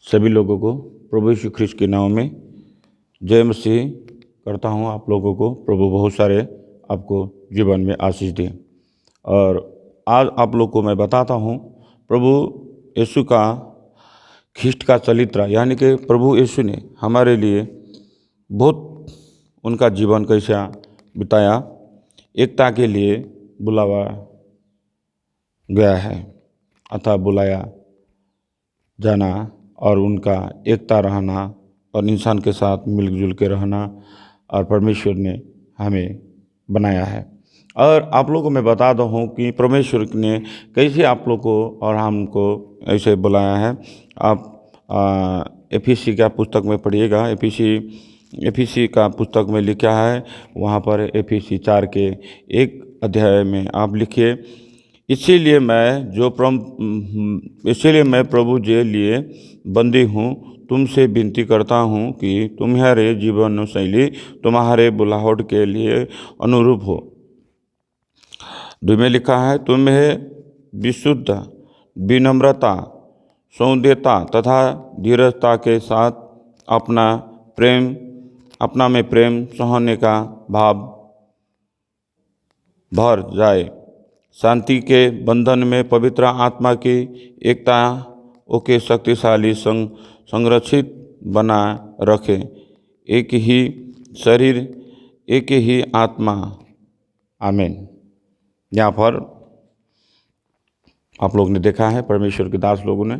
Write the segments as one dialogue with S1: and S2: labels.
S1: सभी लोगों को प्रभु यीशु ख्रिस्ट के नाम में जय मसीह करता हूँ। आप लोगों को प्रभु बहुत सारे आपको जीवन में आशीष दें। और आज आप लोग को मैं बताता हूँ प्रभु यीशु का ख्रिस्ट का चरित्र, यानी कि प्रभु यीशु ने हमारे लिए बहुत उनका जीवन कैसा बिताया, एकता के लिए बुलावा गया है अथवा बुलाया जाना और उनका एकता रहना और इंसान के साथ मिलजुल के रहना और परमेश्वर ने हमें बनाया है। और आप लोगों को मैं बता दूँ कि परमेश्वर ने कैसे आप लोग को और हमको ऐसे बुलाया है। आप एफीसी का पुस्तक में पढ़िएगा। एफीसी का पुस्तक में लिखा है, वहाँ पर एफीसी 4 के 1 अध्याय में आप लिखिए, इसीलिए मैं प्रभु के लिए बंदी हूँ, तुमसे विनती करता हूँ कि तुम्हारे जीवन शैली तुम्हारे बुलाहट के लिए अनुरूप हो। 2 में लिखा है, तुम्हें विशुद्ध विनम्रता, सौम्यता तथा धीरजता के साथ अपना में प्रेम सहने का भाव भर जाए। शांति के बंधन में पवित्र आत्मा की एकता ओके शक्तिशाली संरक्षित बना रखे। एक ही शरीर, एक ही आत्मा। आमीन। यहाँ पर आप लोग ने देखा है परमेश्वर के दास लोगों ने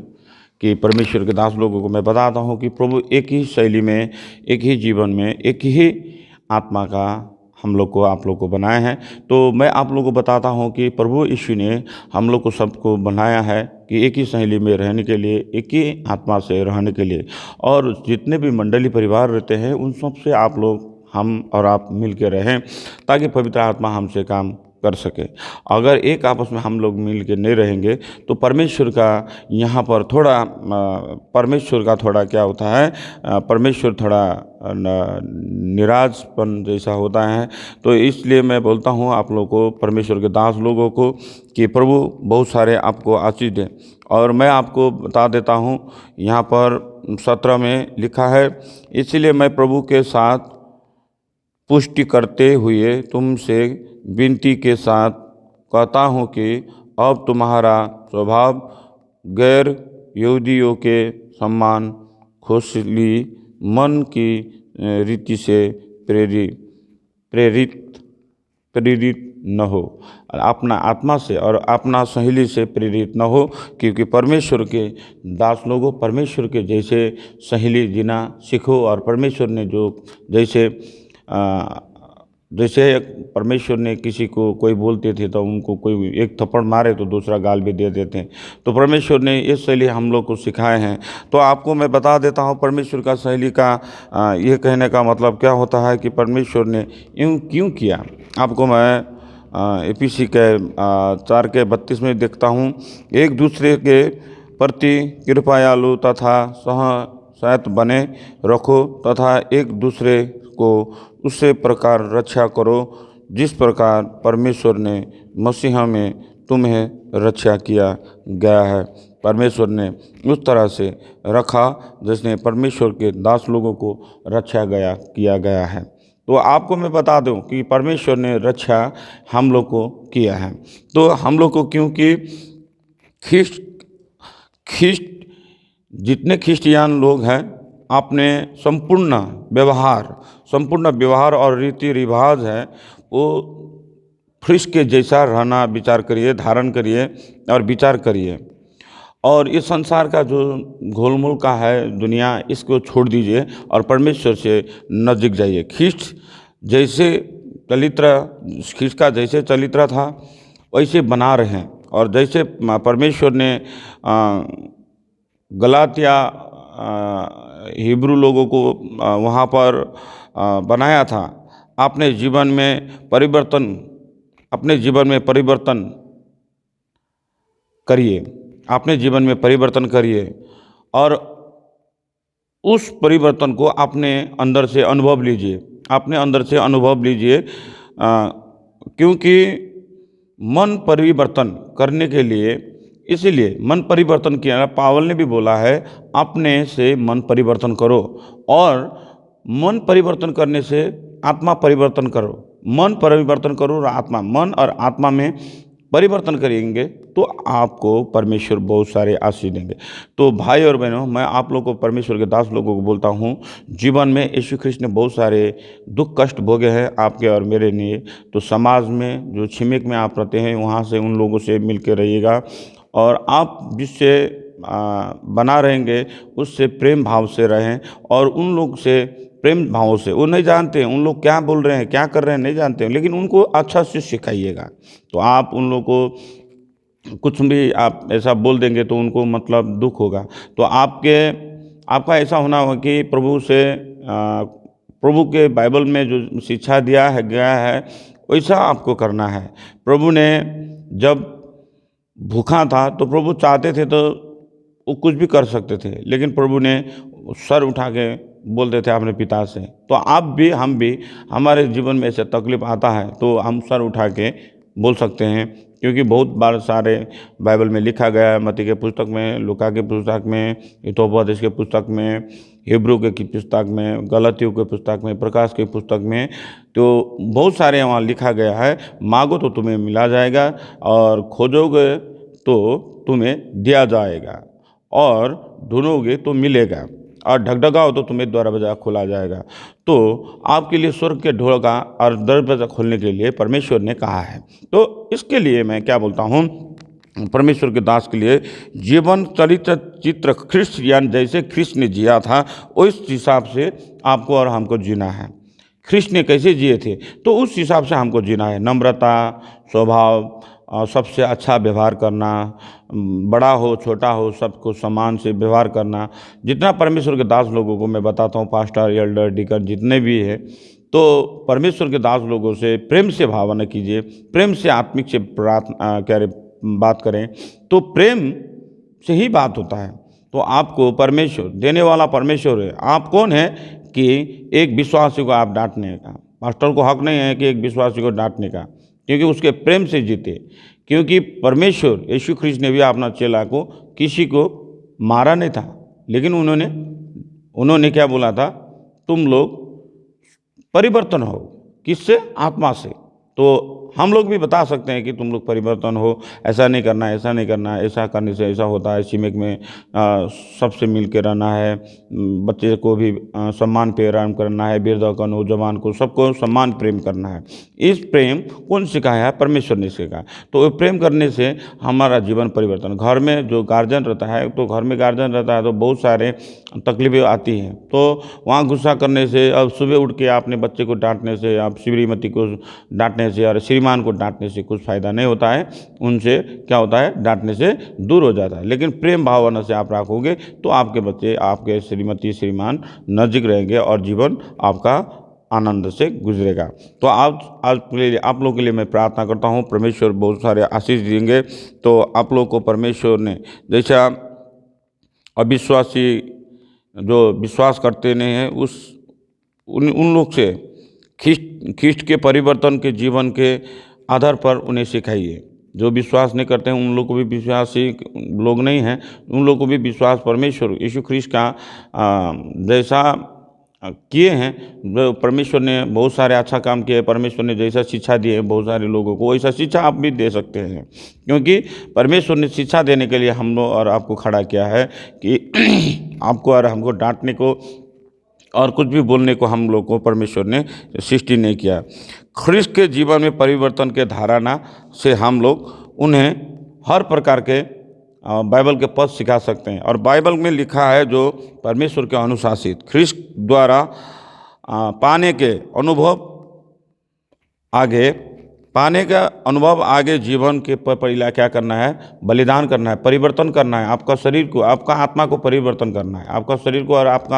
S1: कि परमेश्वर के दास लोगों को मैं बताता हूँ कि प्रभु एक ही शैली में, एक ही जीवन में, एक ही आत्मा का हम लोग को आप लोग को बनाया है। तो मैं आप लोग को बताता हूँ कि प्रभु यीशु ने हम लोग को सबको बनाया है कि एक ही शैली में रहने के लिए, एक ही आत्मा से रहने के लिए। और जितने भी मंडली परिवार रहते हैं उन सब से आप लोग, हम और आप मिल के रहें ताकि पवित्र आत्मा हमसे काम कर सके। अगर एक आपस में हम लोग मिल के नहीं रहेंगे तो परमेश्वर का यहाँ पर थोड़ा क्या होता है, परमेश्वर थोड़ा निराशपन जैसा होता है। तो इसलिए मैं बोलता हूँ आप लोगों को, परमेश्वर के दास लोगों को, कि प्रभु बहुत सारे आपको आशीष दें। और मैं आपको बता देता हूँ, यहाँ पर 17 में लिखा है, इसलिए मैं प्रभु के साथ पुष्टि करते हुए तुमसे विनती के साथ कहता हूँ कि अब तुम्हारा स्वभाव गैर यहूदियों के समान खोखली मन की रीति से प्रेरित न हो, अपना आत्मा से और अपना सहेली से प्रेरित न हो, क्योंकि परमेश्वर के दास लोगों, परमेश्वर के जैसे सहेली जीना सीखो। और परमेश्वर ने जो जैसे परमेश्वर ने किसी को कोई बोलते थे तो उनको कोई एक थप्पड़ मारे तो दूसरा गाल भी दे देते हैं। तो परमेश्वर ने इस शैली हम लोग को सिखाए हैं। तो आपको मैं बता देता हूँ परमेश्वर का शैली का ये कहने का मतलब क्या होता है कि परमेश्वर ने यूँ क्यों किया। आपको मैं एफीसी के 4 के 32 में देखता हूँ, एक दूसरे के प्रति कृपायालु तथा सहसहायक बने रखो तथा एक दूसरे को उसी प्रकार रक्षा करो जिस प्रकार परमेश्वर ने मसीह में तुम्हें रक्षा किया गया है। परमेश्वर ने उस तरह से रखा जिसने परमेश्वर के दास लोगों को रक्षा किया गया है। तो आपको मैं बता दूं कि परमेश्वर ने रक्षा हम लोग को किया है। तो हम लोग को, क्योंकि ख्रिस्ट जितने ख्रिस्टियन लोग हैं अपने संपूर्ण व्यवहार और रीति रिवाज है वो ख्रिस्त के जैसा रहना विचार करिए, धारण करिए और विचार करिए। और इस संसार का जो घोलमोल का है दुनिया, इसको छोड़ दीजिए और परमेश्वर से नजदीक जाइए। ख्रिस्त का जैसे चरित्र था वैसे बना रहें। और जैसे परमेश्वर ने गलातिया हिब्रू लोगों को वहाँ पर बनाया था, अपने जीवन में परिवर्तन करिए और उस परिवर्तन को अपने अंदर से अनुभव लीजिए। क्योंकि मन परिवर्तन करने के लिए इसीलिए मन परिवर्तन किया, पावल ने भी बोला है अपने से मन परिवर्तन करो, और मन परिवर्तन करने से आत्मा परिवर्तन करो। मन परिवर्तन करो और आत्मा, मन और आत्मा में परिवर्तन करेंगे तो आपको परमेश्वर बहुत सारे आशीष देंगे। तो भाई और बहनों, मैं आप लोगों को, परमेश्वर के दास लोगों को बोलता हूँ, जीवन में यीशु ख्रिस्त ने बहुत सारे दुख कष्ट भोगे हैं आपके और मेरे लिए। तो समाज में जो छिमेक में आप रहते हैं वहाँ से उन लोगों से मिल के रहिएगा, और आप जिससे बना रहेंगे उससे प्रेम भाव से रहें, और उन लोग से प्रेम भाव से, वो नहीं जानते हैं उन लोग क्या बोल रहे हैं क्या कर रहे हैं, नहीं जानते हैं, लेकिन उनको अच्छा से सिखाइएगा। तो आप उन लोगों को कुछ भी आप ऐसा बोल देंगे तो उनको मतलब दुख होगा। तो आपका ऐसा होना होगा कि प्रभु के बाइबल में जो शिक्षा दिया है गया है वैसा आपको करना है। प्रभु ने जब भूखा था तो प्रभु चाहते थे तो वो कुछ भी कर सकते थे, लेकिन प्रभु ने सर उठा के बोलते थे अपने पिता से। तो आप भी, हम भी, हमारे जीवन में ऐसे तकलीफ आता है तो हम सर उठा के बोल सकते हैं, क्योंकि बहुत बार सारे बाइबल में लिखा गया है, मत्ती के पुस्तक में, लूका के पुस्तक में, हितोपदेश के पुस्तक में, हिब्रू के पुस्तक में, गलातियों के पुस्तक में, प्रकाश के पुस्तक में, तो बहुत सारे वहाँ लिखा गया है, मांगो तो तुम्हें मिला जाएगा, और खोजोगे तो तुम्हें दिया जाएगा, और ढूंढोगे तो मिलेगा, और ढकढकाओ तो तुम्हें दरवाजा खोला जाएगा। तो आपके लिए स्वर्ग के ढोलका और दरवाजा खोलने के लिए परमेश्वर ने कहा है। तो इसके लिए मैं क्या बोलता हूँ, परमेश्वर के दास के लिए जीवन चरित्र चित्र ख्रिस्ट जैसे ख्रिस्ट ने जिया था उस हिसाब से आपको और हमको जीना है। ख्रिस्ट ने कैसे जिए थे तो उस हिसाब से हमको जीना है। नम्रता स्वभाव, सबसे अच्छा व्यवहार करना, बड़ा हो छोटा हो सबको समान से व्यवहार करना। जितना परमेश्वर के दास लोगों को मैं बताता हूँ, पास्टर, एल्डर, डीकन जितने भी हैं, तो परमेश्वर के दास लोगों से प्रेम से भावना कीजिए, प्रेम से आत्मिक से बात करें, तो प्रेम से ही बात होता है। तो आपको परमेश्वर देने वाला परमेश्वर है। आप कौन है कि एक विश्वासी को आप डांटने का? पास्टर को हक नहीं है कि एक विश्वासी को डांटने का, क्योंकि उसके प्रेम से जीते। क्योंकि परमेश्वर यीशु ख्रिस्त ने भी अपना चेला को किसी को मारा नहीं था, लेकिन उन्होंने क्या बोला था, तुम लोग परिवर्तन हो। किससे? आत्मा से। तो हम लोग भी बता सकते हैं कि तुम लोग परिवर्तन हो, ऐसा नहीं करना है, ऐसा नहीं करना है, ऐसा करने से ऐसा होता है। छिमेक में सबसे मिल के रहना है, बच्चे को भी सम्मान प्रेम करना है, वृद्ध को, नौजवान को, सबको सम्मान प्रेम करना है। इस प्रेम कौन सिखाया है? परमेश्वर ने सिखाया। तो प्रेम करने से हमारा जीवन परिवर्तन। घर में जो गार्जियन रहता है, तो घर में गार्जियन रहता है तो बहुत सारे तकलीफें आती हैं। तो वहाँ गुस्सा करने से, अब सुबह उठ के आपने बच्चे को डांटने से, आप श्रीमती को डांटने से और श्रीमान को डांटने से कुछ फ़ायदा नहीं होता है। उनसे क्या होता है? डांटने से दूर हो जाता है। लेकिन प्रेम भावना से आप रखोगे तो आपके बच्चे, आपके श्रीमती श्रीमान नज़दीक रहेंगे और जीवन आपका आनंद से गुजरेगा। तो आज आप लोगों के लिए मैं प्रार्थना करता हूँ, परमेश्वर बहुत सारे आशीष देंगे। तो आप लोगों को परमेश्वर ने, जैसा अविश्वासी जो विश्वास करते नहीं हैं उन लोग से ख्रिस्ट के परिवर्तन के जीवन के आधार पर उन्हें सिखाइए। जो विश्वास नहीं करते हैं उन लोग को भी, विश्वासी लोग नहीं हैं उन लोग को भी विश्वास परमेश्वर यीशु ख्रिस्ट का जैसा किए हैं। परमेश्वर ने बहुत सारे अच्छा काम किए, परमेश्वर ने जैसा शिक्षा दी है बहुत सारे लोगों को, वैसा शिक्षा आप भी दे सकते हैं। क्योंकि परमेश्वर ने शिक्षा देने के लिए हम लोग और आपको खड़ा किया है कि आपको और हमको डांटने को और कुछ भी बोलने को हम लोग को परमेश्वर ने सृष्टि नहीं किया। ख्रिस्त के जीवन में परिवर्तन के धारणा से हम लोग उन्हें हर प्रकार के बाइबल के पद सिखा सकते हैं। और बाइबल में लिखा है जो परमेश्वर के अनुशासित ख्रिस्त द्वारा पाने का अनुभव आगे जीवन के पहला क्या करना है? बलिदान करना है, परिवर्तन करना है। आपका शरीर को, आपका आत्मा को परिवर्तन करना है, आपका शरीर को और आपका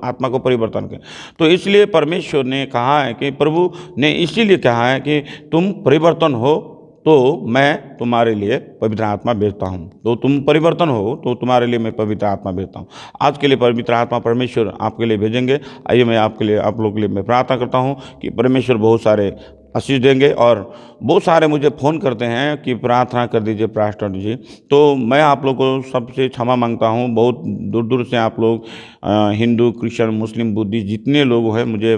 S1: आत्मा को परिवर्तन करें। तो इसलिए परमेश्वर ने कहा है कि प्रभु ने इसीलिए कहा है कि तुम परिवर्तन हो तो मैं तुम्हारे लिए पवित्र आत्मा भेजता हूँ। तो तुम परिवर्तन हो तो तुम्हारे लिए मैं पवित्र आत्मा भेजता हूँ। आज के लिए पवित्र आत्मा परमेश्वर आपके लिए भेजेंगे। आइए मैं आपके लिए, आप लोगों के लिए मैं प्रार्थना करता हूँ कि परमेश्वर बहुत सारे आशीष देंगे। और बहुत सारे मुझे फ़ोन करते हैं कि प्रार्थना कर दीजिए पास्टर जी, तो मैं आप लोग को सबसे क्षमा मांगता हूँ। बहुत दूर दूर से आप लोग हिंदू, क्रिश्चियन, मुस्लिम, बुद्धिस्ट जितने लोग हैं मुझे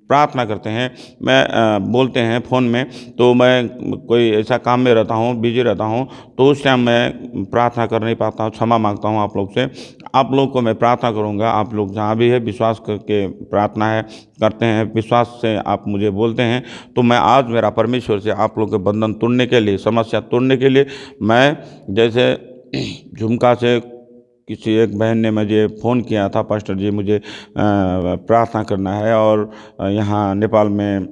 S1: प्रार्थना करते हैं, मैं बोलते हैं फ़ोन में, तो मैं कोई ऐसा काम में रहता हूँ, बिजी रहता हूँ, तो उस टाइम मैं प्रार्थना कर नहीं पाता हूँ। क्षमा मांगता हूँ आप लोग से। आप लोग को मैं प्रार्थना करूँगा, आप लोग जहाँ भी है विश्वास करके प्रार्थना है करते हैं, विश्वास से आप मुझे बोलते हैं, तो मैं आज मेरा परमेश्वर से आप लोग के बंधन तोड़ने के लिए, समस्या तोड़ने के लिए, मैं जैसे झुमका से किसी एक बहन ने मुझे फ़ोन किया था, पास्टर जी मुझे प्रार्थना करना है, और यहाँ नेपाल में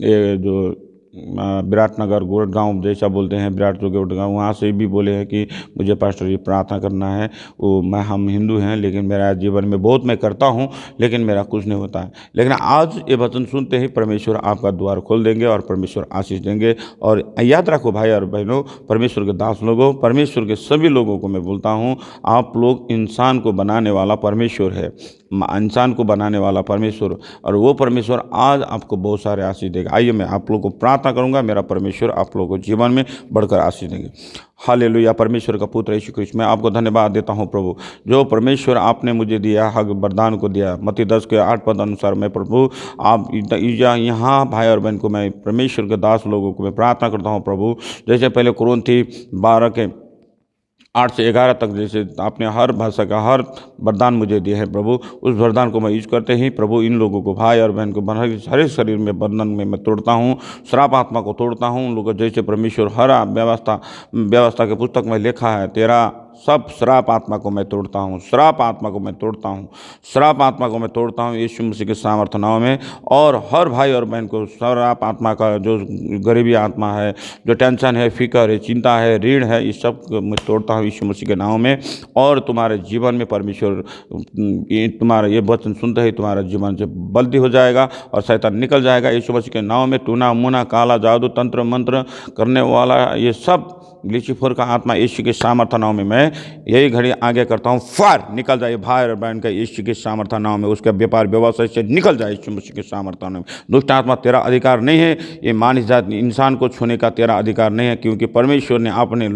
S1: ये जो विराटनगर गोरगांव जैसा बोलते हैं, विराट जो गोरगांव, वहाँ से भी बोले हैं कि मुझे पास्टर जी प्रार्थना करना है। वो हम हिंदू हैं, लेकिन मेरा जीवन में बहुत मैं करता हूँ, लेकिन मेरा कुछ नहीं होता है। लेकिन आज ये वचन सुनते ही परमेश्वर आपका द्वार खोल देंगे और परमेश्वर आशीष देंगे। और याद रखो भाई और बहनों, परमेश्वर के दास लोगों, परमेश्वर के सभी लोगों को मैं बोलता हूँ, आप लोग, इंसान को बनाने वाला परमेश्वर है, इंसान को बनाने वाला परमेश्वर, और वो परमेश्वर आज आपको बहुत सारे आशीष देगा। आइए मैं आप लोग को प्रार्थना करूंगा, मेरा परमेश्वर आप लोगों को जीवन में बढ़कर आशीष देंगे। हालेलुया। परमेश्वर का पुत्र यीशु ख्रिस्त, मैं आपको धन्यवाद देता हूं प्रभु, जो परमेश्वर आपने मुझे दिया हक वरदान को दिया, मत्ती 10 के 8 पद अनुसार मैं प्रभु आप यहाँ भाई और बहन को, मैं परमेश्वर के दास लोगों को मैं प्रार्थना करता हूँ प्रभु, जैसे पहले कुरिन्थी 12 के 8 से 11 तक जैसे आपने हर भाषा का हर वरदान मुझे दिए हैं प्रभु, उस वरदान को मैं यूज करते ही प्रभु इन लोगों को, भाई और बहन को, हर शरीर में बंधन में मैं तोड़ता हूँ, श्राप आत्मा को तोड़ता हूँ उन लोगों, जैसे परमेश्वर हर व्यवस्था के पुस्तक में लिखा है, तेरा सब श्राप आत्मा को मैं तोड़ता हूँ, श्राप आत्मा को मैं तोड़ता हूँ, श्राप आत्मा को मैं तोड़ता हूँ यीशु मसीह के सामर्थ नाम में। और हर भाई और बहन को श्राप आत्मा का, जो गरीबी आत्मा है, जो टेंशन है, फिक्र है, चिंता है, ऋण है, इस सब को मैं तोड़ता हूँ यीशु मसीह के नाम में। और तुम्हारे जीवन में परमेश्वर तुम्हारा ये वचन सुनते ही तुम्हारा जीवन से बल्दी हो जाएगा और शैतान निकल जाएगा यीशु मसीह के नाम में। टूना मुना, काला जादू, तंत्र मंत्र करने वाला, ये सब लूसीफर का आत्मा यीशु के सामर्थ नाम में मैं यही घड़ी आगे करता हूँ, फार निकल जाए भाई और बहन का यीशु के सामर्थ नाम में, उसके व्यापार व्यवसाय से निकल जाए यीशु मसीह के सामर्थ नाम में। दुष्ट आत्मा तेरा अधिकार नहीं है, ये मानव जात इंसान को छूने का तेरा अधिकार नहीं है, क्योंकि परमेश्वर ने अपने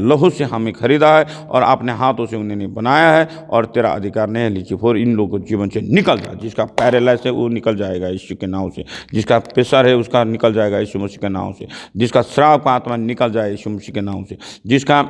S1: लहू से हमें खरीदा है और अपने हाथों से उन्हें बनाया है, और तेरा अधिकार नहीं है लूसीफर, इन लोगों के जीवन से निकल जाए। जिसका पैरालाइज है वो निकल जाएगा यीशु के नाम से, जिसका प्रेशर है उसका निकल जाएगा यीशु मसीह के नाम से, जिसका श्राप का आत्मा निकल जाए यीशु मसीह के नाम से, जिसका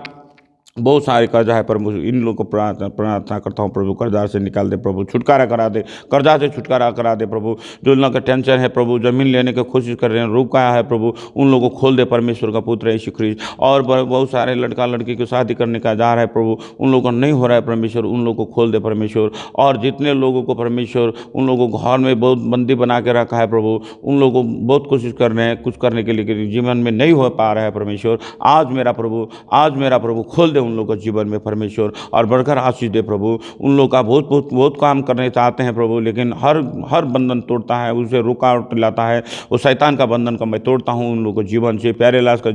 S1: बहुत सारे कर्जा है प्रभु, इन लोगों को प्रार्थना करता हूँ प्रभु, कर्जा से निकाल दे प्रभु, छुटकारा करा दे, कर्जा से छुटकारा करा दे प्रभु। जो लोगों का टेंशन है प्रभु, जमीन लेने की कोशिश कर रहे हैं, रुका है प्रभु, उन लोगों को खोल दे परमेश्वर का पुत्र यीशु ख्रिस्त। और बहुत सारे लड़का लड़की की शादी करने का जा रहा है प्रभु, उन लोगों को नहीं हो रहा है परमेश्वर, उन लोगों को खोल दे परमेश्वर। और जितने लोगों को परमेश्वर, उन लोगों को घर में बहुत बंदी बना के रखा है प्रभु, उन लोगों को बहुत कोशिश कर रहे हैं कुछ करने के लिए, जीवन में नहीं हो पा रहा है परमेश्वर, आज मेरा प्रभु खोल दे उन लोगों को जीवन में परमेश्वर, और बढ़कर आशीष दे प्रभु। उन लोगों का बहुत काम करने चाहते हैं प्रभु, लेकिन हर बंधन तोड़ता है, उसे रुकावट लाता है, वो शैतान का बंधन का मैं तोड़ता हूँ उन लोगों को जीवन से, प्यारे लाश का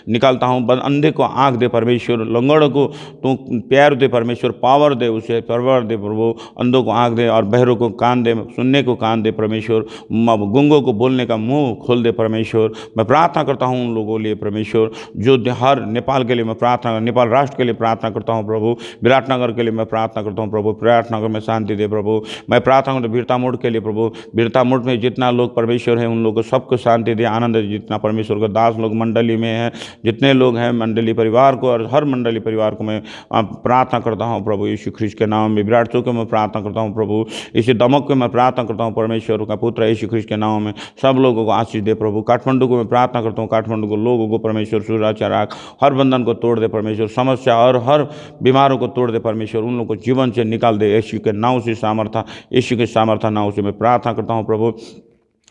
S1: निकालता हूँ। अंधे को आँख दे परमेश्वर, लंगड़ को तो प्यार दे परमेश्वर, पावर दे उसे, परवर दे प्रभु, अंधों को आँख दे और बहरों को कान दे, सुनने को कान दे परमेश्वर, गूंगों को बोलने का मुंह खोल दे परमेश्वर। मैं प्रार्थना करता हूँ उन लोगों के लिए परमेश्वर, जो हर नेपाल के लिए मैं प्रार्थना, नेपाल राष्ट्र के लिए प्रार्थना करता हूँ प्रभु, विराटनगर के लिए मैं प्रार्थना करता हूँ प्रभु, विराटनगर में शांति दे प्रभु। मैं प्रार्थना करता हूँ वीरता मोड़ के लिए प्रभु, वीरता मोड़ में जितना लोग परमेश्वर है उन लोगों को सबको शांति दे, आनंद दे, जितना परमेश्वर का दास लोग मंडली में हैं, जितने लोग हैं मंडली परिवार को, और हर मंडली परिवार को मैं प्रार्थना करता हूँ प्रभु यीशु ख्रिस्त के नाम में। विराट चौक में प्रार्थना करता हूँ प्रभु, इसी दमक को मैं प्रार्थना करता हूँ परमेश्वर का पुत्र यीशु ख्रिस्त के नाम में, सब लोगों को आशीष दे प्रभु। काठमांडू को मैं प्रार्थना करता हूँ, काठमांडू को लोगों को परमेश्वर सुराचार, हर बंधन को तोड़ दे परमेश्वर, समस्या और हर बीमारों को तोड़ दे परमेश्वर, उन लोगों को जीवन से निकाल दे यीशु के नाम से, सामर्थ यीशु के सामर्थ नाम से मैं प्रार्थना करता हूँ प्रभु।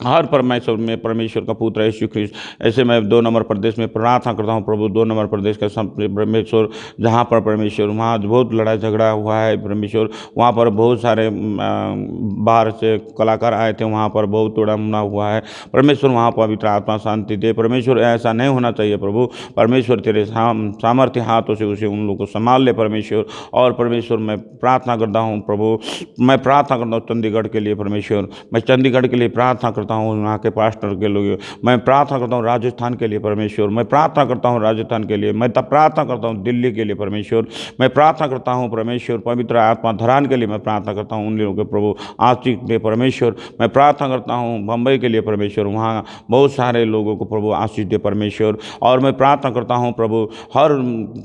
S1: हर परमेश्वर का पुत्र यीशु ख्रिस्त, ऐसे मैं 2 नंबर प्रदेश में प्रार्थना करता हूँ प्रभु, 2 नंबर प्रदेश का परमेश्वर, जहाँ पर परमेश्वर वहाँ बहुत लड़ाई झगड़ा हुआ है परमेश्वर, वहाँ पर बहुत सारे बाहर से कलाकार आए थे, वहाँ पर बहुत तोड़ा मुना हुआ है परमेश्वर, वहाँ पर पवित्र आत्मा शांति दे परमेश्वर। ऐसा नहीं होना चाहिए प्रभु, परमेश्वर तेरे सामर्थ्य हाथों से उसे उन लोगों को संभाल ले परमेश्वर। और परमेश्वर मैं प्रार्थना करता हूँ प्रभु, मैं प्रार्थना करता हूँ चंडीगढ़ के लिए परमेश्वर, मैं चंडीगढ़ के लिए प्रार्थना करता हूँ वहाँ के पास्टर के लोग, मैं प्रार्थना करता हूँ राजस्थान के लिए परमेश्वर, मैं प्रार्थना करता हूँ राजस्थान के लिए, मैं तब प्रार्थना करता हूँ दिल्ली के लिए परमेश्वर, मैं प्रार्थना करता हूँ परमेश्वर पवित्र आत्मा धरान के लिए मैं प्रार्थना करता हूँ, उन लोगों के प्रभु आशीष दे परमेश्वर, मैं प्रार्थना करता हूँ बम्बई के लिए परमेश्वर, वहाँ बहुत सारे लोगों को प्रभु आशीष दे परमेश्वर। और मैं प्रार्थना करता हूँ प्रभु हर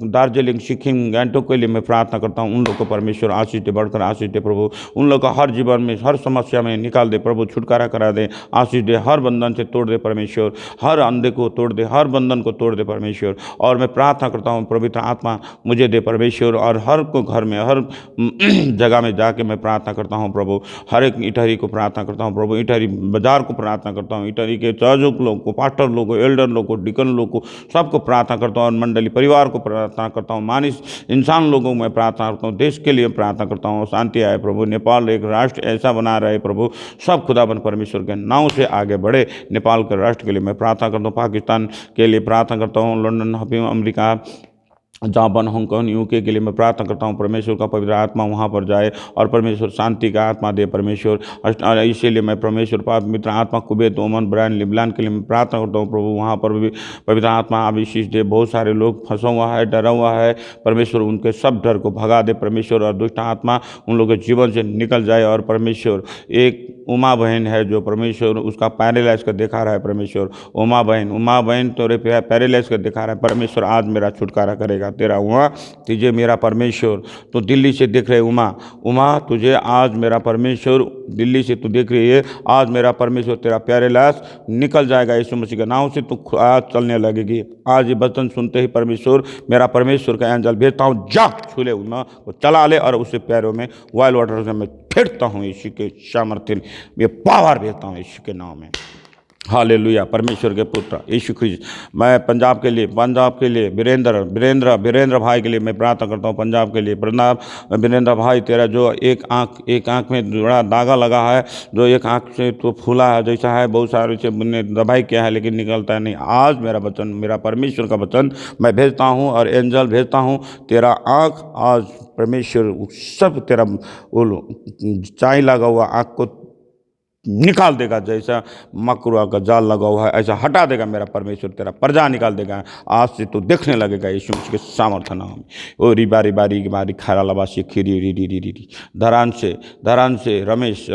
S1: दार्जिलिंग सिक्किम गैंगटॉक के लिए मैं प्रार्थना करता हूँ, उन लोग को परमेश्वर आशीष दे, बढ़कर आशीष दे प्रभु, उन लोग का हर जीवन में हर समस्या में निकाल दे प्रभु, छुटकारा करा दे, आशीष दे, हर बंधन से तोड़ दे परमेश्वर, हर अंधे को तोड़ दे, हर बंधन को तोड़ दे परमेश्वर। और मैं प्रार्थना करता हूँ पवित्र आत्मा मुझे दे परमेश्वर, और हर को घर में हर जगह में जाके मैं प्रार्थना करता हूँ प्रभु, हर एक इटहरी को प्रार्थना करता हूँ प्रभु, इटहरी बाजार को प्रार्थना करता हूँ, इटहरी के चर्चों लोग को, पास्टर लोग को, एल्डर लोग को, डिकन लोग को, सबको प्रार्थना करता हूँ, और मंडली परिवार को प्रार्थना करता हूँ, मानिस इंसान लोगों को मैं प्रार्थना करता हूँ, देश के लिए प्रार्थना करता हूँ शांति आए प्रभु, नेपाल एक राष्ट्र ऐसा बना रहे प्रभु, सब खुदाबंद परमेश्वर के नाम से आगे बढ़े। नेपाल के राष्ट्र के लिए मैं प्रार्थना करता हूँ, पाकिस्तान के लिए प्रार्थना करता हूँ, London, America, Japan, Hong Kong, UK के लिए मैं प्रार्थना करता हूँ परमेश्वर का पवित्र आत्मा वहाँ पर जाए और परमेश्वर शांति का आत्मा दे परमेश्वर। इसीलिए मैं परमेश्वर पवित्र आत्मा कुवैत, ओमान, ब्रायन, लिबनान के लिए मैं प्रार्थना करता हूँ प्रभु, वहाँ पर भी पवित्र आत्मा आशीष दे। बहुत सारे लोग फंसा हुआ है, डरा हुआ है परमेश्वर, उनके सब डर को भगा दे परमेश्वर, और दुष्ट आत्मा उन लोगों के जीवन से निकल जाए। और परमेश्वर एक उमा बहन है जो परमेश्वर उसका पैरालाइज का दिखा रहा है परमेश्वर, उमा बहन तोरे पैरालाइज का दिखा रहा है परमेश्वर, आज मेरा छुटकारा करेगा तेरा उमा, तुझे मेरा परमेश्वर। तो दिल्ली से देख रहे उमा तुझे आज मेरा परमेश्वर, दिल्ली से तू देख रही है, आज मेरा परमेश्वर तेरा पैरालाइज निकल जाएगा यीशु मसीह के नाम से, तू आज चलने लगेगी। आज ये वचन सुनते ही परमेश्वर, मेरा परमेश्वर का एंजल भेजता हूँ, जा छूले उमा को, चला ले और उससे पैरों में वाइल्ड वाटर से मैं फेंकता हूँ यीशु के सामर्थ्य, ये पावर भेजता हूँ यीशु के नाम में। हालेलुया। परमेश्वर के पुत्र यीशु ख्रिस्त। मैं पंजाब के लिए वीरेंद्र भाई के लिए मैं प्रार्थना करता हूँ, पंजाब के लिए वीरेंद्र भाई, तेरा जो एक आँख में बड़ा दागा लगा है, जो एक आँख से तो फूला है जैसा है, बहुत सारे से ने दवाई किया है लेकिन निकलता है नहीं। आज मेरा वचन, मेरा परमेश्वर का वचन मैं भेजता हूँ और एंजल भेजता हूँ, तेरा आँख आज परमेश्वर सब तेरा वो चाई लगा हुआ आँख को निकाल देगा, जैसा मकरुआ का जाल लगा हुआ है ऐसा हटा देगा मेरा परमेश्वर, तेरा पर्जा निकाल देगा। आज से तो देखने लगेगा यीशु मसीह के सामर्थ्य नाम में। ओ रिबारी खारा लबासी खीरी री धरान से रमेश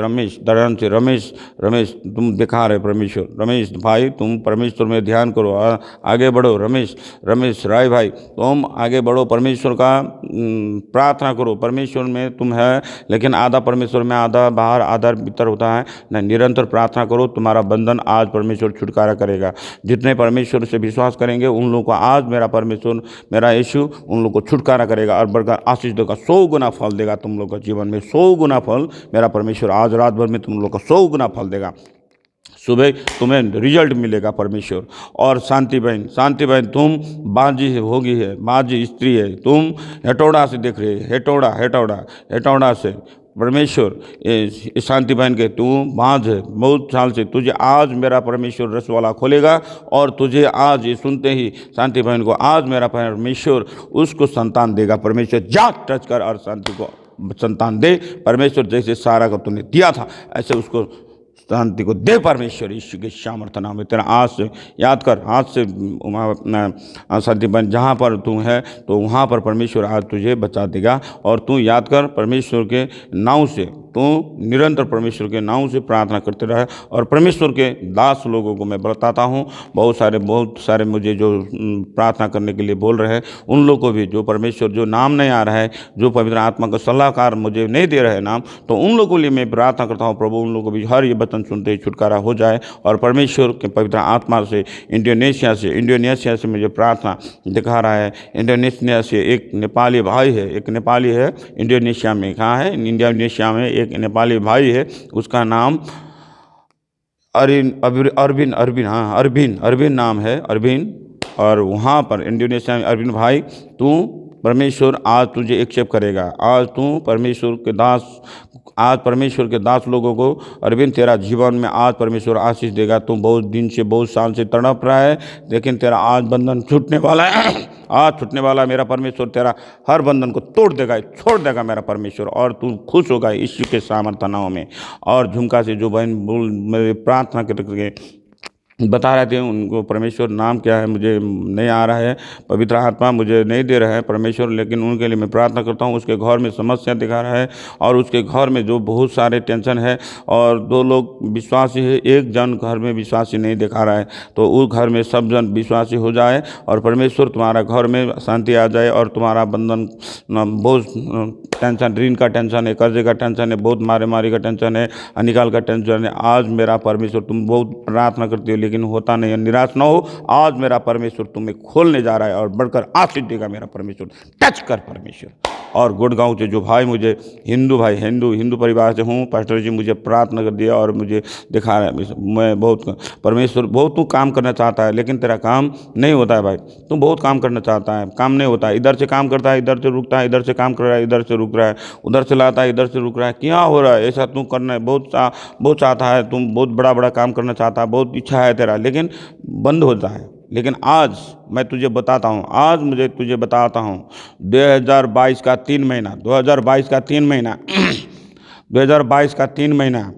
S1: तुम दिखा रहे परमेश्वर, रमेश भाई तुम परमेश्वर में ध्यान करो, आगे बढ़ो। रमेश राय भाई तुम आगे बढ़ो, परमेश्वर का प्रार्थना करो। परमेश्वर में तुम है लेकिन आधा परमेश्वर में, आधा बाहर, आधा भीतर होता है ना। निरंतर प्रार्थना करो, तुम्हारा बंधन आज परमेश्वर छुटकारा करेगा। जितने परमेश्वर से विश्वास करेंगे उन लोगों को आज मेरा परमेश्वर, मेरा यीशु उन लोगों को छुटकारा करेगा और बढ़कर आशीष देगा। 100 गुना फल देगा तुम लोग का जीवन में, 100 गुना फल मेरा परमेश्वर आज रात भर में तुम लोग को 100 गुना फल देगा। सुबह तुम्हें रिजल्ट मिलेगा परमेश्वर। और शांति बहन तुम बाजी होगी है, बाजी स्त्री है, तुम हेटौड़ा से देख रहे, हेटौड़ा से परमेश्वर शांति बहन के तू बाँझ है बहुत साल से, तुझे आज मेरा परमेश्वर रसवाला खोलेगा और तुझे आज ये सुनते ही शांति बहन को आज मेरा परमेश्वर उसको संतान देगा। परमेश्वर जा टच कर और शांति को संतान दे परमेश्वर, जैसे सारा को तूने दिया था ऐसे उसको शांति को दे परमेश्वर यीशु के सामर्थ्य नाम में। तेरा आज से याद कर, आज से शांति बन जहाँ पर तू है तो वहाँ पर परमेश्वर आज तुझे बचा देगा। और तू याद कर परमेश्वर के नाम से, तू निरंतर परमेश्वर के नाम से प्रार्थना करते रहे। और परमेश्वर के दास लोगों को मैं बताता हूँ, बहुत सारे मुझे जो प्रार्थना करने के लिए बोल रहे हैं उन लोगों को भी, जो परमेश्वर जो नाम नहीं आ रहा है, जो पवित्र आत्मा का सलाहकार मुझे नहीं दे रहे नाम, तो उन लोगों के लिए मैं प्रार्थना करता हूँ प्रभु उन लोगों को भी हर ये वचन सुनते ही छुटकारा हो जाए। और परमेश्वर के पवित्र आत्मा से इंडोनेशिया से मुझे प्रार्थना दिखा रहा है। इंडोनेशिया से एक नेपाली भाई है, इंडोनेशिया में, कहाँ है, इंडोनेशिया में एक नेपाली भाई है, उसका नाम अरबिन नाम है, अरबिन। और वहाँ पर इंडोनेशिया में अरबिन भाई, तू परमेश्वर आज तुझे एक्सेप्ट करेगा। आज तू परमेश्वर के दास आज परमेश्वर के दास लोगों को अरविंद तेरा जीवन में आज परमेश्वर आशीष देगा। तुम बहुत दिन से बहुत साल से तड़प रहा है, लेकिन तेरा आज बंधन छूटने वाला है, आज छूटने वाला है। मेरा परमेश्वर तेरा हर बंधन को तोड़ देगा, छोड़ देगा मेरा परमेश्वर, और तू खुश होगा यीशु के सामर्थ्य नाम में। और झुमका से जो बहन बोल मेरे प्रार्थना करके बता रहे थे, उनको परमेश्वर नाम क्या है मुझे नहीं आ रहा है, पवित्र आत्मा मुझे नहीं दे रहा है परमेश्वर, लेकिन उनके लिए मैं प्रार्थना करता हूँ। उसके घर में समस्या दिखा रहा है, और उसके घर में जो बहुत सारे टेंशन है, और 2 लोग विश्वासी है, एक जन घर में विश्वासी नहीं दिखा रहा है, तो उस घर में सब जन विश्वासी हो जाए, और परमेश्वर तुम्हारा घर में शांति आ जाए, और तुम्हारा बंधन बहुत टेंशन, ऋण का टेंशन है, कर्जे का टेंशन है, बहुत मारी का टेंशन है, अनिकाल का टेंशन है, आज मेरा परमेश्वर, तुम बहुत प्रार्थना करते हो लेकिन होता नहीं है, निराश ना हो। आज मेरा परमेश्वर तुम्हें खोलने जा रहा है और बढ़कर आशीष देगा मेरा परमेश्वर। टच कर परमेश्वर। और गुड़गांव से जो भाई मुझे हिंदू भाई हिंदू परिवार से हूँ, पास्टर जी मुझे प्रार्थना कर दिया और मुझे दिखा रहा है, मैं बहुत परमेश्वर बहुत तू काम करना चाहता है, लेकिन तेरा काम नहीं होता है भाई। तू बहुत काम करना चाहता है, काम नहीं होता है, इधर से काम करता है, इधर से रुकता है, इधर से काम कर रहा है, इधर से रुक रहा है, उधर से लाता है, इधर से रुक रहा है, क्या हो रहा है? ऐसा तू करना है, बहुत चाहता है, तुम बहुत बड़ा काम करना चाहता है, बहुत इच्छा है तेरा, लेकिन बंद होता है। लेकिन आज मैं तुझे बताता हूँ, आज मुझे तुझे बताता हूँ, 2022 का 3 महीना 2022 का 3 महीना 2022 का 3 महीना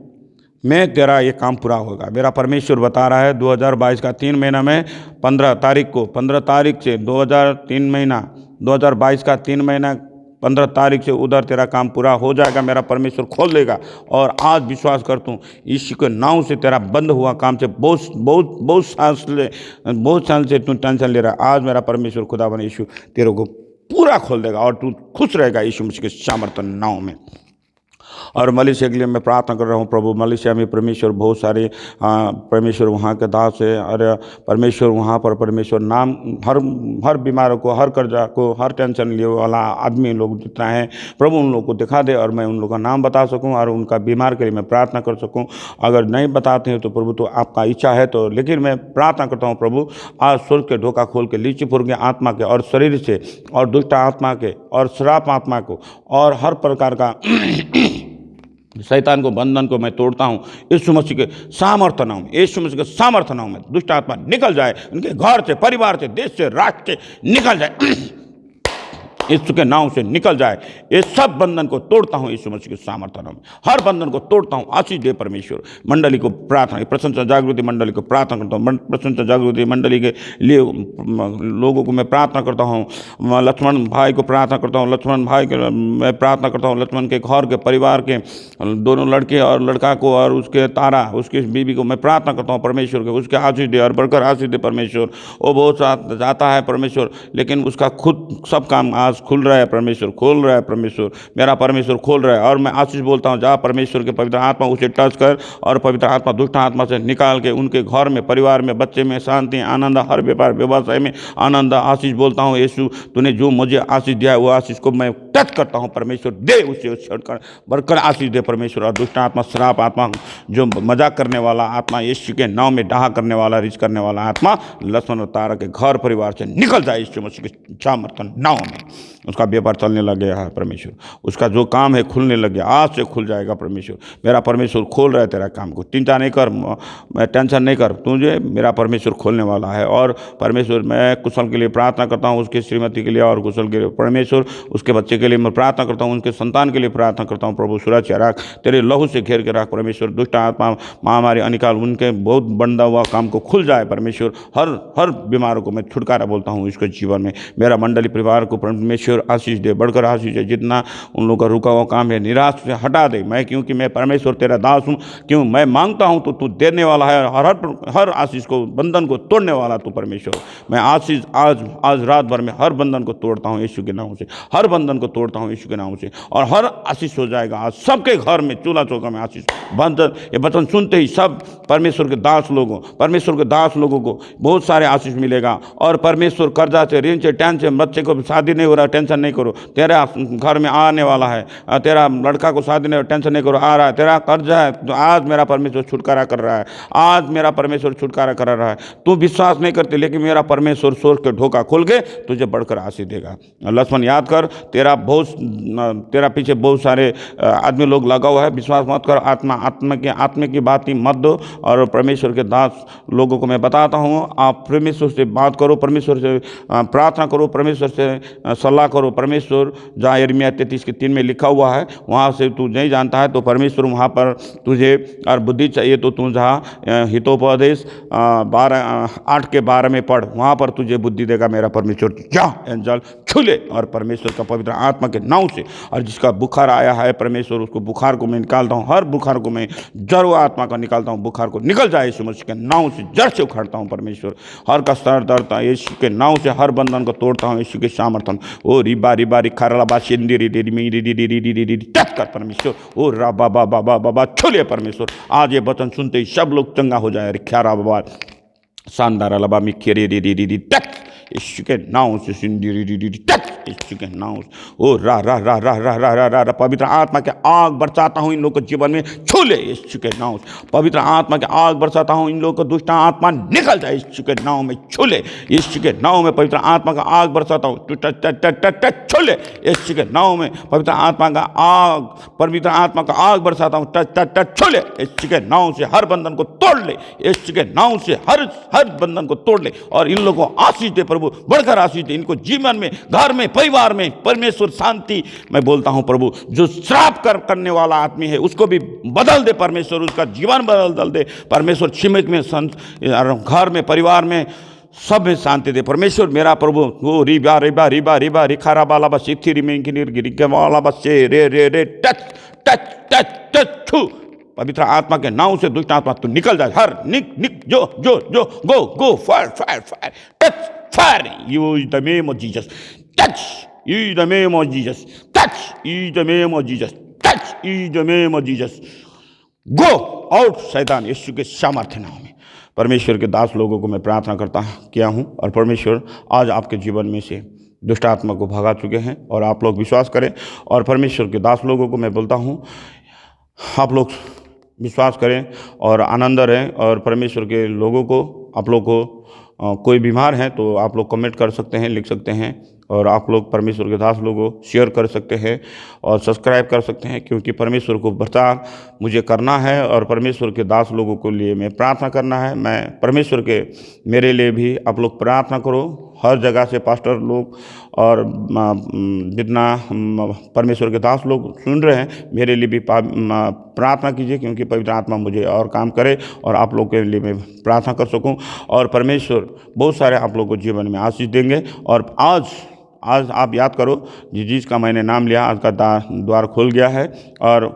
S1: में तेरा ये काम पूरा होगा। मेरा परमेश्वर बता रहा है 2022 का 3 महीना में 15 तारीख से 2022 का 3 महीना 15 तारीख से उधर तेरा काम पूरा हो जाएगा, मेरा परमेश्वर खोल देगा। और आज विश्वास कर तू यीशु के नाम से तेरा बंद हुआ काम से बहुत साल से तू टेंशन ले रहा है, आज मेरा परमेश्वर खुदा बने यीशु तेरे को पूरा खोल देगा, और तू खुश रहेगा यीशु मसीह के सामर्थ्य नाम में। और मलेशिया के लिए मैं प्रार्थना कर रहा हूँ प्रभु, मलेशिया में परमेश्वर बहुत सारे परमेश्वर वहाँ के दास है, और परमेश्वर वहाँ पर परमेश्वर नाम हर बीमारों को, हर कर्जा को, हर टेंशन लिए वाला आदमी लोग जितना है प्रभु उन लोगों को दिखा दे, और मैं उन लोगों का नाम बता सकूँ और उनका बीमार के लिए मैं प्रार्थना कर सकूँ। अगर नहीं बताते हैं तो प्रभु तो आपका इच्छा है तो, लेकिन मैं प्रार्थना करता हूँ प्रभु आज स्वर्ग के ढोका खोल के लीचीपुर के आत्मा के और शरीर से और दुष्ट आत्मा के और श्राप आत्मा को और हर प्रकार का शैतान को बंधन को मैं तोड़ता हूँ यीशु मसीह के सामर्थ्य नाम में, यीशु मसीह के सामर्थ्य नाम में। दुष्ट आत्मा निकल जाए, उनके घर से, परिवार से, देश से, राष्ट्र से निकल जाए, यीशु के नाम से निकल जाए। ये सब बंधन को तोड़ता हूँ यीशु मसीह के सामर्थ्य नाम में, हर बंधन को तोड़ता हूँ। आशीष दे परमेश्वर। मंडली को प्रार्थना, प्रशंसा जागृति मंडली को प्रार्थना करता हूँ, प्रशंसा जागृति मंडली के लिए लोगों को मैं प्रार्थना करता हूँ। लक्ष्मण भाई को प्रार्थना करता हूँ, लक्ष्मण भाई के मैं प्रार्थना करता हूँ, लक्ष्मण के घर के परिवार के दोनों लड़के और लड़का को और उसके तारा उसकी बीवी को मैं प्रार्थना करता हूँ परमेश्वर के, उसके आशीष दे और बढ़कर आशीष दे परमेश्वर। वो बहुत जाता है परमेश्वर, लेकिन उसका खुद सब काम आज खुल रहा है परमेश्वर, खोल रहा है परमेश्वर, मेरा परमेश्वर खोल रहा है। और मैं आशीष बोलता हूँ, जा परमेश्वर के पवित्र आत्मा उसे टच कर, और पवित्र आत्मा दुष्ट आत्मा से निकाल के उनके घर में, परिवार में, बच्चे में शांति, आनंद, हर व्यापार व्यवसाय में आनंद। आशीष बोलता हूँ यीशु तूने जो मुझे आशीष दिया है वो आशीष को मैं टच करता हूँ परमेश्वर, दे उसे छोड़कर बढ़कर आशीष दे परमेश्वर। और दुष्ट आत्मा, श्राप आत्मा, जो मजाक करने वाला आत्मा, यीशु के नाम में डाहा करने वाला, रिच करने वाला आत्मा लक्ष्मण और तारा के घर परिवार से निकल जाए यीशु मसीह के सामर्थ्य नाम में। उसका व्यापार चलने लग गया है परमेश्वर, उसका जो काम है खुलने लग गया, आज से खुल जाएगा परमेश्वर। मेरा परमेश्वर खोल रहा है तेरा काम को, चिंता नहीं कर, टेंशन नहीं कर, तुझे मेरा परमेश्वर खोलने वाला है। और परमेश्वर मैं कुशल के लिए प्रार्थना करता हूँ, उसकी श्रीमती के लिए, और कुशल के लिए परमेश्वर उसके बच्चे के लिए मैं प्रार्थना करता हूँ, उनके संतान के लिए प्रार्थना करता हूँ। प्रभु सुरक्षा रख, तेरे लहू से घेर के रख परमेश्वर। दुष्ट आत्मा, महामारी, अनिकाल, उनके बहुत बंधा हुआ काम को खुल जाए परमेश्वर। हर बीमारों को मैं छुटकारा बोलता हूँ इसके जीवन में। मेरा मंडली परिवार को परमेश्वर आशीष दे, बढ़कर आशीष दे। जितना उन लोगों का रुका हुआ काम है निराश से हटा दे। मैं क्योंकि मैं परमेश्वर तेरा दास हूँ, क्यों मैं मांगता हूँ तो तू देने वाला है, हर आशीष को, बंधन को तोड़ने वाला तू परमेश्वर। मैं आशीष आज रात भर में हर बंधन को तोड़ता हूँ यीशु के नाम से, हर बंधन को तोड़ता हूँ यीशु के नाम से, और हर आशीष हो जाएगा आज सबके घर में, चूल्हा चौका में आशीष ये वचन सुनते ही सब परमेश्वर के दास लोगों को बहुत सारे आशीष मिलेगा। और परमेश्वर कर्जा से, ऋण से, टेंशन, बच्चे को शादी नहीं हो रहा, टेंशन नहीं करो, तेरा घर में आने वाला है, तेरा लड़का को शादी नहीं हो, टेंशन नहीं करो, आ रहा है, तेरा कर्जा है तो आज मेरा परमेश्वर छुटकारा कर रहा है, आज मेरा परमेश्वर छुटकारा कर रहा है। तू विश्वास नहीं करते, लेकिन मेरा परमेश्वर सोच के ढोका खोल के तुझे बढ़कर आशीष देगा। लक्ष्मण याद कर, तेरा पीछे बहुत सारे आदमी लोग लगा हुआ है, विश्वास मत कर, आत्मा की बात ही मत दो। और परमेश्वर के दास लोगों को मैं बताता हूँ, आप परमेश्वर से बात करो, परमेश्वर से प्रार्थना करो, परमेश्वर से सलाह करो। परमेश्वर जहाँ यिर्मयाह 33:3 में लिखा हुआ है, वहाँ से तू नहीं जानता है तो परमेश्वर वहाँ पर तुझे और बुद्धि चाहिए तो तू जहाँ हितोपदेश 8:12 में पढ़, वहाँ पर तुझे बुद्धि देगा मेरा परमेश्वर। जा एंजल छूले और परमेश्वर का पवित्र आत्मा के नाव से, और जिसका बुखार आया है परमेश्वर उसको बुखार को मैं निकालता हूँ, हर बुखार को मैं जड़ आत्मा का निकालता हूँ, बुखार को निकल जाए यीशु मसीह के नाव से, जड़ से उखाड़ता हूँ परमेश्वर। हर का सर दर्द यीशु के नाव से, हर बंधन को तोड़ता हूँ यीशु के सामर्थ्य। ओ रिबा रिबा रिखारा सिंदी टच कर परमेश्वर। ओ रा बाबा बाबा बाबा छूले परमेश्वर। आज ये वचन सुनते ही सब लोग चंगा हो जाए। रिख्यारा बाबा शानदार लबा मिखेरी टच यीशु के नाम से, सिंदी टच यीशु के नाम से। ओ रा रा रा रा रा रा रा रा पवित्र आत्मा के आग बरसाता हूँ इन लोगों के जीवन में, छूले यीशु के नाम से। पवित्र आत्मा के आग बरसाता हूँ, इन लोगों को दुष्ट आत्मा निकल जाए यीशु के नाम में, छूले यीशु के नाम में। पवित्र आत्मा का आग बरसाता हूँ, छूले यीशु के नाम में। पवित्र आत्मा का आग बरसाता हूँ, छूले यीशु के नाम से। हर बंधन को तोड़ ले यीशु के नाम से, हर बंधन को तोड़ ले और इन लोगों को आशीष दे प्रभु, बढ़कर आशीष दे इनको जीवन में, घर में, परिवार में परमेश्वर शांति। मैं बोलता हूं प्रभु, जो श्राप करने वाला आदमी है उसको भी बदल दे परमेश्वर, उसका जीवन बदल दे परमेश्वर। छिमिक में, घर में, परिवार में, सब में शांति दे परमेश्वर मेरा प्रभु। वो रिबा रिबा रिबा रिबा रिखारा बाला बस इथी में गिर वाला बस रे रे रे टच टच टच टच छू। पवित्र आत्मा के नाम से दुष्ट आत्मा तू निकल जाए, हर निक जो जो जो go fire fire fire touch fire use the name of Jesus, touch use the name of Jesus, touch use the name of Jesus, touch use the name of Jesus, go out शैतान यीशु के सामर्थ्य नाम में। परमेश्वर के दास लोगों को मैं प्रार्थना किया हूँ और परमेश्वर आज आपके जीवन में से दुष्ट आत्मा को भगा चुके हैं और आप लोग विश्वास करें। और परमेश्वर के दास लोगों को मैं बोलता हूँ, आप लोग विश्वास करें और आनंद रहें। और परमेश्वर के लोगों को, आप लोग को कोई बीमार है तो आप लोग कमेंट कर सकते हैं, लिख सकते हैं। और आप लोग परमेश्वर के दास लोगों को शेयर कर सकते हैं और सब्सक्राइब कर सकते हैं, क्योंकि परमेश्वर को बता मुझे करना है और परमेश्वर के दास लोगों के लिए मैं प्रार्थना करना है। मैं परमेश्वर के, मेरे लिए भी आप लोग प्रार्थना करो, हर जगह से पास्टर लोग और जितना परमेश्वर के दास लोग सुन रहे हैं, मेरे लिए भी प्रार्थना कीजिए, क्योंकि पवित्र आत्मा मुझे और काम करे और आप लोग के लिए मैं प्रार्थना कर सकूं। और परमेश्वर बहुत सारे आप लोगों को जीवन में आशीष देंगे। और आज आप याद करो, जिसका मैंने नाम लिया, आज का द्वार खुल गया है। और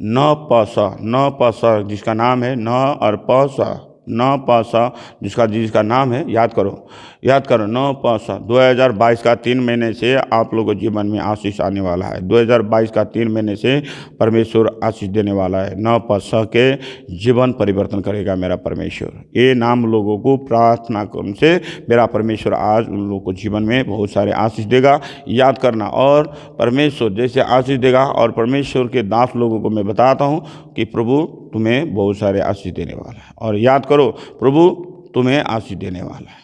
S1: न पसा जिसका नाम है, न और पसा, न पासा जिसका नाम है, याद करो न पासा। 2022 का 3 महीने से आप लोगों के जीवन में आशीष आने वाला है। 2022 का 3 महीने से परमेश्वर आशीष देने वाला है। न पासा के जीवन परिवर्तन करेगा मेरा परमेश्वर। ये नाम लोगों को प्रार्थना करने से मेरा परमेश्वर आज उन लोगों को जीवन में बहुत सारे आशीष देगा, याद करना। और परमेश्वर जैसे आशीष देगा, और परमेश्वर के दास लोगों को मैं बताता हूँ कि प्रभु तुम्हें बहुत सारे आशीष देने वाला है। और याद करो, प्रभु तुम्हें आशीष देने वाला है।